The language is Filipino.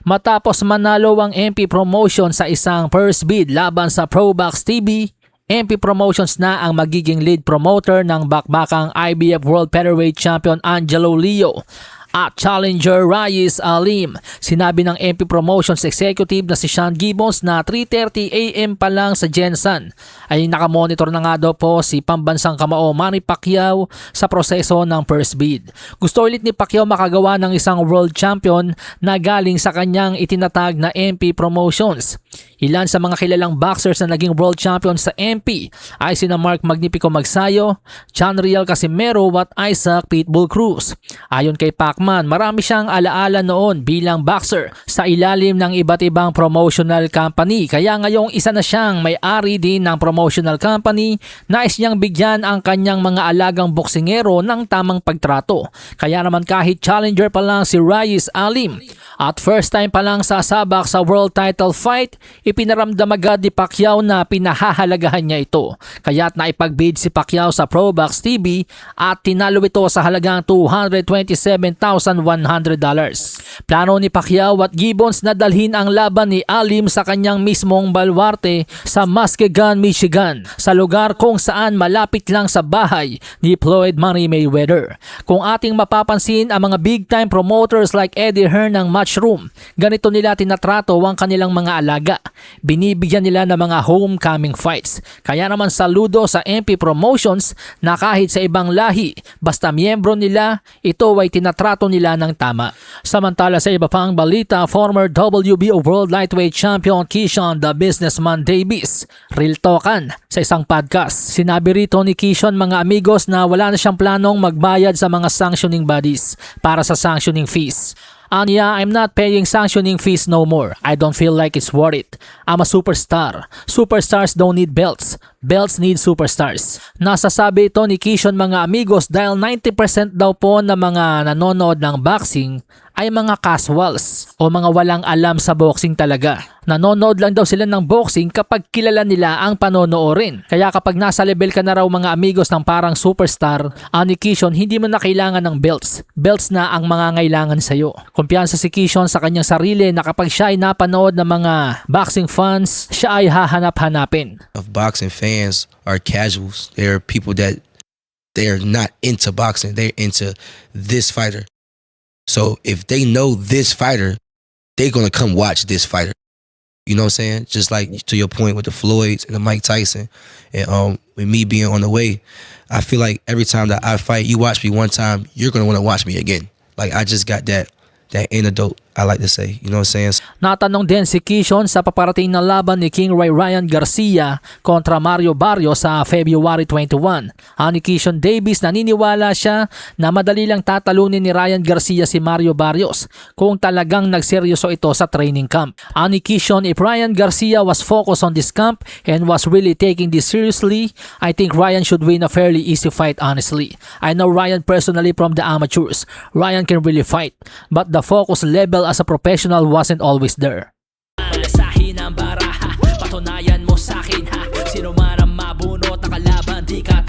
Matapos manalo ang MP Promotion sa isang first bid laban sa Probox TV, MP Promotions na ang magiging lead promoter ng bakbakang IBF World Featherweight Champion Angelo Leo at challenger Raiz Alim. Sinabi ng MP Promotions executive na si Sean Gibbons na 3:30 AM pa lang sa Jensen ay nakamonitor na nga daw po si pambansang kamao Manny Pacquiao sa proseso ng first bid. Gusto ulit ni Pacquiao makagawa ng isang world champion na galing sa kanyang itinatag na MP Promotions. Ilan sa mga kilalang boxers na naging world champion sa MP ay sina Mark Magnifico Magsayo, John Riel Casimero at Isaac Pitbull Cruz. Ayon kay Pacman, marami siyang alaala noon bilang boxer sa ilalim ng iba't ibang promotional company. Kaya ngayong isa na siyang may-ari din ng promotional company, nais niyang bigyan ang kanyang mga alagang boksingero ng tamang pagtrato. Kaya naman kahit challenger pa lang si Raiz Alim at first time pa lang sasabak sa world title fight, ipinaramdam agad ni Pacquiao na pinahahalagahan niya ito. Kaya't naipagbid si Pacquiao sa Probox TV at tinalo ito sa halagang $227,100. Plano ni Pacquiao at Gibbons na dalhin ang laban ni Alim sa kanyang mismong baluarte sa Muskegon, Michigan, sa lugar kung saan malapit lang sa bahay ni Floyd Money Mayweather. Kung ating mapapansin, ang mga big time promoters like Eddie Hearn ng Matchroom, ganito nila tinatrato ang kanilang mga alaga. Binibigyan nila ng mga homecoming fights. Kaya naman saludo sa MP Promotions na kahit sa ibang lahi, basta miyembro nila, ito ay tinatrato nila ng tama. Samantala sa iba pang balita, former WBO World Lightweight Champion Keyshawn the Businessman Davis, real talkan sa isang podcast. Sinabi rito ni Keyshawn mga amigos na wala na siyang planong magbayad sa mga sanctioning bodies para sa sanctioning fees. Anya, I'm not paying sanctioning fees no more. I don't feel like it's worth it. I'm a superstar. Superstars don't need belts. Belts need superstars. Nasasabi ito ni Keyshawn mga amigos dahil 90% daw po ng mga nanonood ng boxing ay mga casuals o mga walang alam sa boxing talaga. Nanonood lang daw sila ng boxing kapag kilala nila ang panonoorin. Kaya kapag nasa level ka na raw mga amigos ng parang superstar, ni Keyshawn, hindi mo na kailangan ng belts. Belts na ang mga ngailangan sa'yo. Kumpiyansa si Keyshawn sa kanyang sarili na kapag siya ay napanood ng mga boxing fans, siya ay hahanap-hanapin. Of boxing fans are casuals. They're people that they're not into boxing. They're into this fighter. So if they know this fighter, they're going to come watch this fighter. You know what I'm saying? Just like to your point with the Floyds and the Mike Tyson and with me being on the way, I feel like every time that I fight, you watch me one time, you're going to want to watch me again. Like I just got that antidote, I like to say. You know what I'm saying? Natanong din si Keyshawn sa paparating na laban ni King Ryan Garcia kontra Mario Barrios sa February 21. Ni Keyshawn Davis, naniniwala siya na madali lang tatalunin ni Ryan Garcia si Mario Barrios kung talagang nagseryoso ito sa training camp. Ni Keyshawn, if Ryan Garcia was focused on this camp and was really taking this seriously, I think Ryan should win a fairly easy fight honestly. I know Ryan personally from the amateurs. Ryan can really fight, but the focus level as a professional wasn't always there. Malasahin ang baraha, patunayan mo sa akin ha, sino man ang mabunot na kalaban, di ka